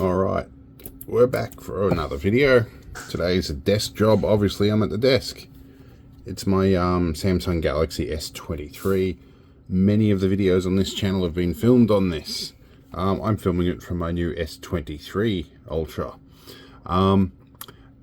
Alright, we're back for another video. Today's a desk job. Obviously I'm at the desk. It's my Samsung Galaxy S23. Many of the videos on this channel have been filmed on this. I'm filming it from my new S23 Ultra. A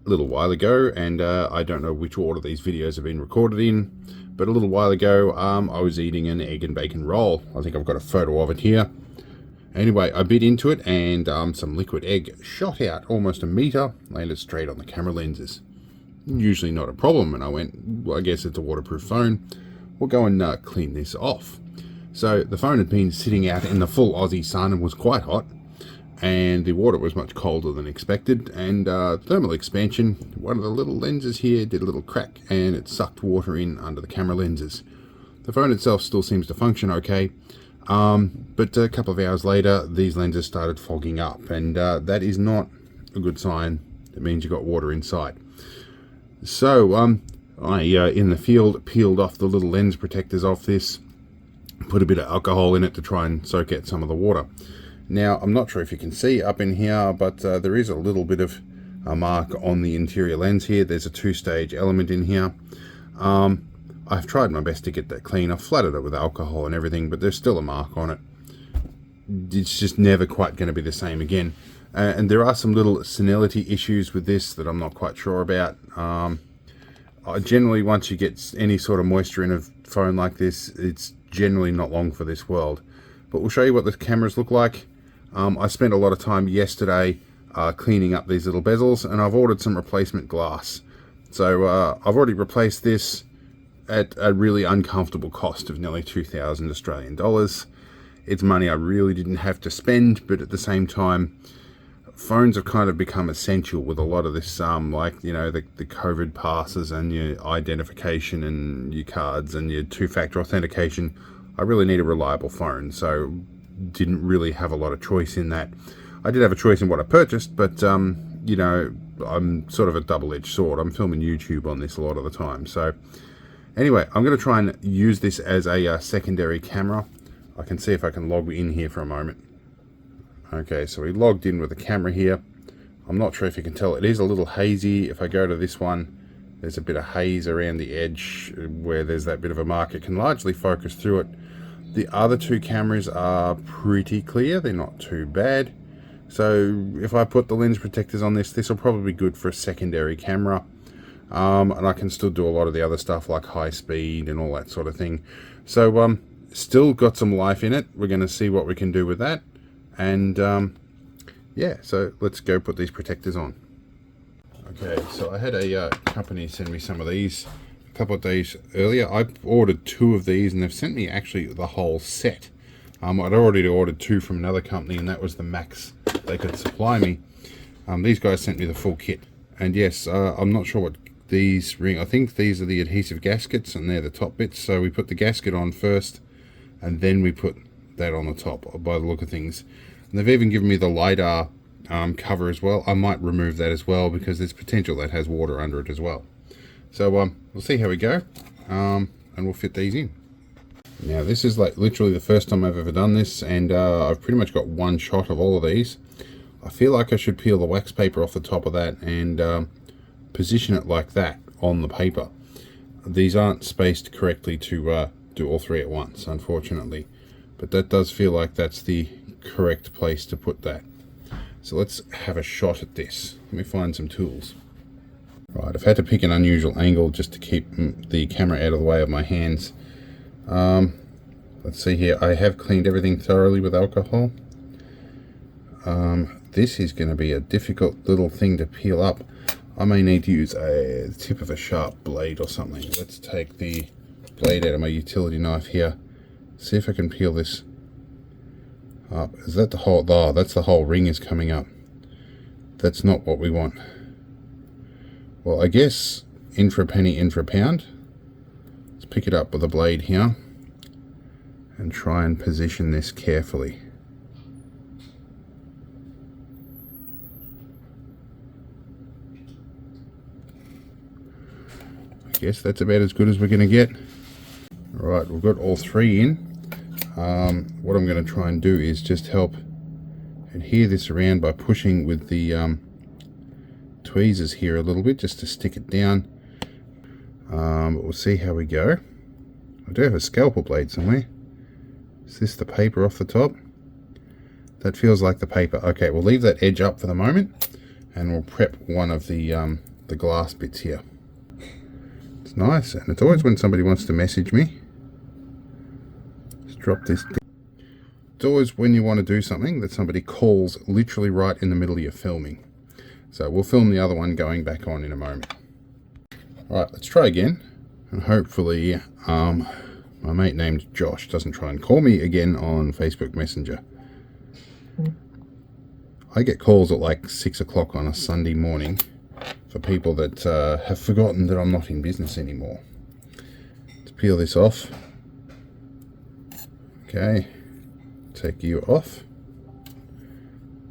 little while ago, and I don't know which order these videos have been recorded in, but a little while ago I was eating an egg and bacon roll. I think I've got a photo of it here. Anyway, I bit into it and some liquid egg shot out almost a meter, landed straight on the camera lenses. Usually not a problem, and I went, well, I guess it's a waterproof phone. We'll go and clean this off. So the phone had been sitting out in the full Aussie sun and was quite hot, and the water was much colder than expected, and thermal expansion, one of the little lenses here did a little crack and it sucked water in under the camera lenses. The phone itself still seems to function okay. But a couple of hours later, these lenses started fogging up, and that is not a good sign. It means you've got water inside. So I, in the field, peeled off the little lens protectors off this, put a bit of alcohol in it to try and soak out some of the water. Now, I'm not sure if you can see up in here, but there is a little bit of a mark on the interior lens here. There's a two-stage element in here. I've tried my best to get that clean. I've flooded it with alcohol and everything, but there's still a mark on it. It's just never quite going to be the same again. And there are some little senility issues with this that I'm not quite sure about. Generally, once you get any sort of moisture in a phone like this, it's generally not long for this world. But we'll show you what the cameras look like. I spent a lot of time yesterday cleaning up these little bezels, and I've ordered some replacement glass. So I've already replaced this at a really uncomfortable cost of nearly 2,000 Australian dollars. It's money I really didn't have to spend, but at the same time, phones have kind of become essential with a lot of this, like, you know, the COVID passes and your identification and your cards and your two-factor authentication. I really need a reliable phone, so didn't really have a lot of choice in that. I did have a choice in what I purchased, but, you know, I'm sort of a double-edged sword. I'm filming YouTube on this a lot of the time, so anyway, I'm going to try and use this as a secondary camera. I can see if I can log in here for a moment. Okay, so we logged in with the camera here. I'm not sure if you can tell, it is a little hazy. If I go to this one, there's a bit of haze around the edge where there's that bit of a mark. It can largely focus through it. The other two cameras are pretty clear. They're not too bad. So if I put the lens protectors on this, this will probably be good for a secondary camera. And I can still do a lot of the other stuff like high speed and all that sort of thing. So still got some life in it. We're going to see what we can do with that. And yeah, so let's go put these protectors on. Okay, so I had a company send me some of these a couple of days earlier. I ordered two of these, and they've sent me actually the whole set. I'd already ordered two from another company, and that was the max they could supply me. These guys sent me the full kit. And yes, I'm not sure what these ring. I think these are the adhesive gaskets, and they're the top bits. So we put the gasket on first, and then we put that on the top by the look of things. And they've even given me the LiDAR cover as well. I might remove that as well because there's potential that has water under it as well. So we'll see how we go, and we'll fit these in. Now this is like literally the first time I've ever done this, and I've pretty much got one shot of all of these. I feel like I should peel the wax paper off the top of that and position it like that on the paper. These aren't spaced correctly to do all three at once, unfortunately, but that does feel like that's the correct place to put that. So let's have a shot at this. Let me find some tools. Right, I've had to pick an unusual angle just to keep the camera out of the way of my hands. Let's see here. I have cleaned everything thoroughly with alcohol. This is going to be a difficult little thing to peel up. I may need to use a tip of a sharp blade or something. Let's take the blade out of my utility knife here. See if I can peel this up. Is that the whole... Oh, that's the whole ring is coming up. That's not what we want. Well, I guess in for a penny, in for a pound. Let's pick it up with a blade here and try and position this carefully. I guess that's about as good as we're going to get. Right, we've got all three in. What I'm going to try and do is just help adhere this around by pushing with the tweezers here a little bit just to stick it down. But we'll see how we go. I do have a scalpel blade somewhere. Is this the paper off the top? That feels like the paper. Okay, we'll leave that edge up for the moment, and we'll prep one of the glass bits here. It's nice, and it's always when somebody wants to message me. Let's drop this down. It's always when you want to do something that somebody calls literally right in the middle of your filming. So we'll film the other one going back on in a moment. Alright, let's try again, and hopefully my mate named Josh doesn't try and call me again on Facebook Messenger. I get calls at like 6 o'clock on a Sunday morning for people that have forgotten that I'm not in business anymore. Let's peel this off. Okay, take you off.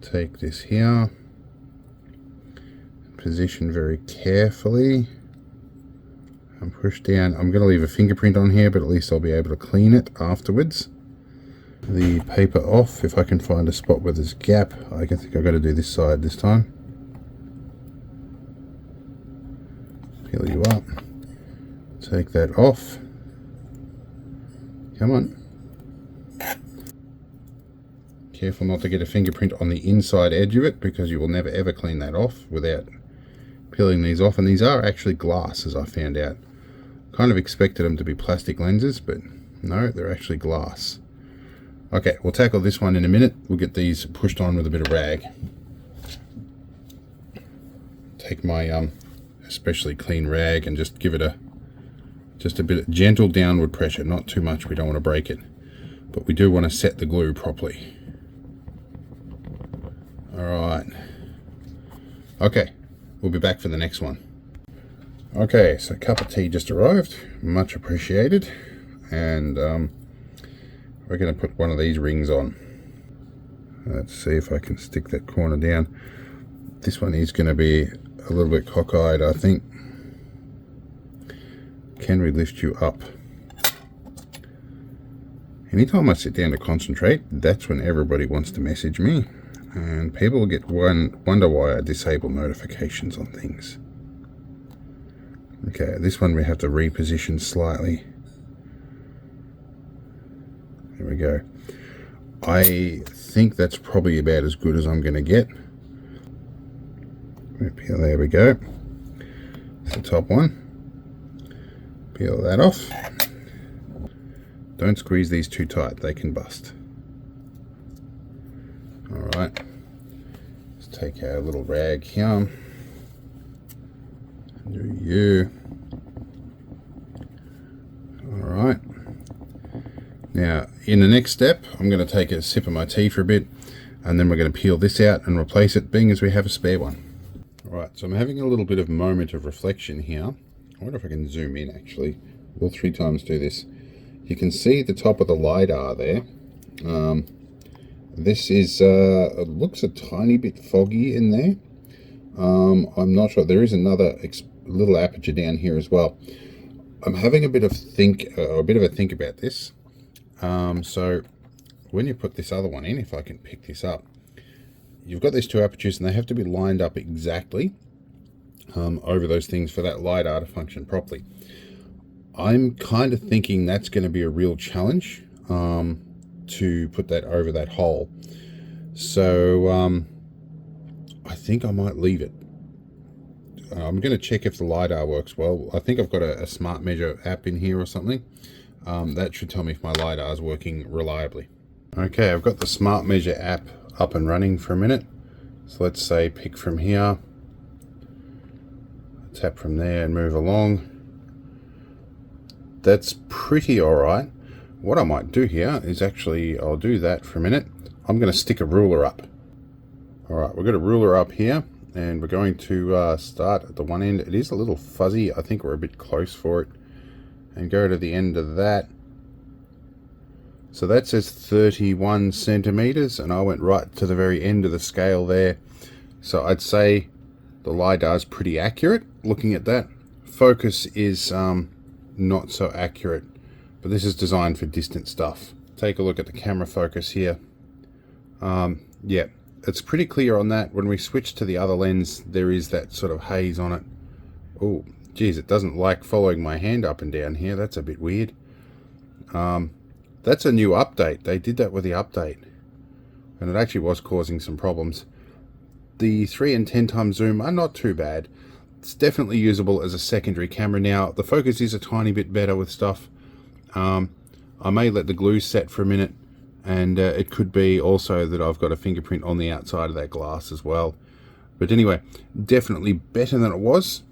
Take this here. Position very carefully. And push down. I'm going to leave a fingerprint on here, but at least I'll be able to clean it afterwards. The paper off, if I can find a spot where there's a gap. I think I've got to do this side this time. Peel you up. Take that off. Come on. Careful not to get a fingerprint on the inside edge of it, because you will never ever clean that off without peeling these off. And these are actually glass, as I found out. Kind of expected them to be plastic lenses, but no, they're actually glass. Okay, we'll tackle this one in a minute. We'll get these pushed on with a bit of rag. Take my especially clean rag and just give it just a bit of gentle downward pressure, not too much. We don't want to break it, but we do want to set the glue properly. All right. Okay, we'll be back for the next one. Okay, so cup of tea just arrived, much appreciated, and we're going to put one of these rings on. Let's see if I can stick that corner down. This one is going to be a little bit cockeyed, I think. Can we lift you up? Anytime I sit down to concentrate, that's when everybody wants to message me, and people get wonder why I disable notifications on things. Okay, this one we have to reposition slightly. There we go. I think that's probably about as good as I'm going to get. There we go. It's the top one. Peel that off. Don't squeeze these too tight, they can bust. Alright. Let's take our little rag here. Do you. Alright. Now, in the next step, I'm going to take a sip of my tea for a bit, and then we're going to peel this out and replace it, being as we have a spare one. Alright, so I'm having a little bit of moment of reflection here. I wonder if I can zoom in, actually. We'll 3 times do this. You can see the top of the LiDAR there. This is, it looks a tiny bit foggy in there. I'm not sure. There is another little aperture down here as well. I'm having a bit of a think about this. So when you put this other one in, if I can pick this up, you've got these 2 apertures and they have to be lined up exactly over those things for that LiDAR to function properly. I'm kind of thinking that's going to be a real challenge to put that over that hole. So I think I might leave it. I'm going to check if the LiDAR works well. I think I've got a Smart Measure app in here or something. That should tell me if my LiDAR is working reliably. Okay, I've got the Smart Measure app up and running for a minute. So let's say pick from here, tap from there and move along. That's pretty alright. What I might do here is actually, I'll do that for a minute. I'm going to stick a ruler up. Alright, we've got a ruler up here, and we're going to start at the one end. It is a little fuzzy. I think we're a bit close for it. And go to the end of that. So that says 31 centimeters, and I went right to the very end of the scale there. So I'd say the LiDAR is pretty accurate looking at that. Focus is not so accurate, but this is designed for distant stuff. Take a look at the camera focus here. Yeah, it's pretty clear on that. When we switch to the other lens, there is that sort of haze on it. Oh, geez, it doesn't like following my hand up and down here. That's a bit weird. That's a new update. They did that with the update, and it actually was causing some problems. The 3 and 10 times zoom are not too bad. It's definitely usable as a secondary camera. Now, the focus is a tiny bit better with stuff. I may let the glue set for a minute, and it could be also that I've got a fingerprint on the outside of that glass as well. But anyway, definitely better than it was.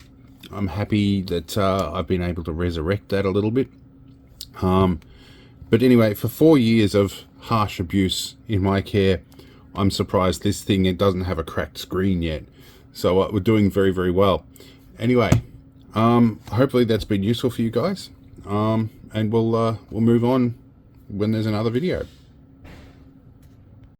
I'm happy that I've been able to resurrect that a little bit. But anyway, for 4 years of harsh abuse in my care, I'm surprised this thing, it doesn't have a cracked screen yet. So we're doing very, very well. Anyway, hopefully that's been useful for you guys. And we'll move on when there's another video.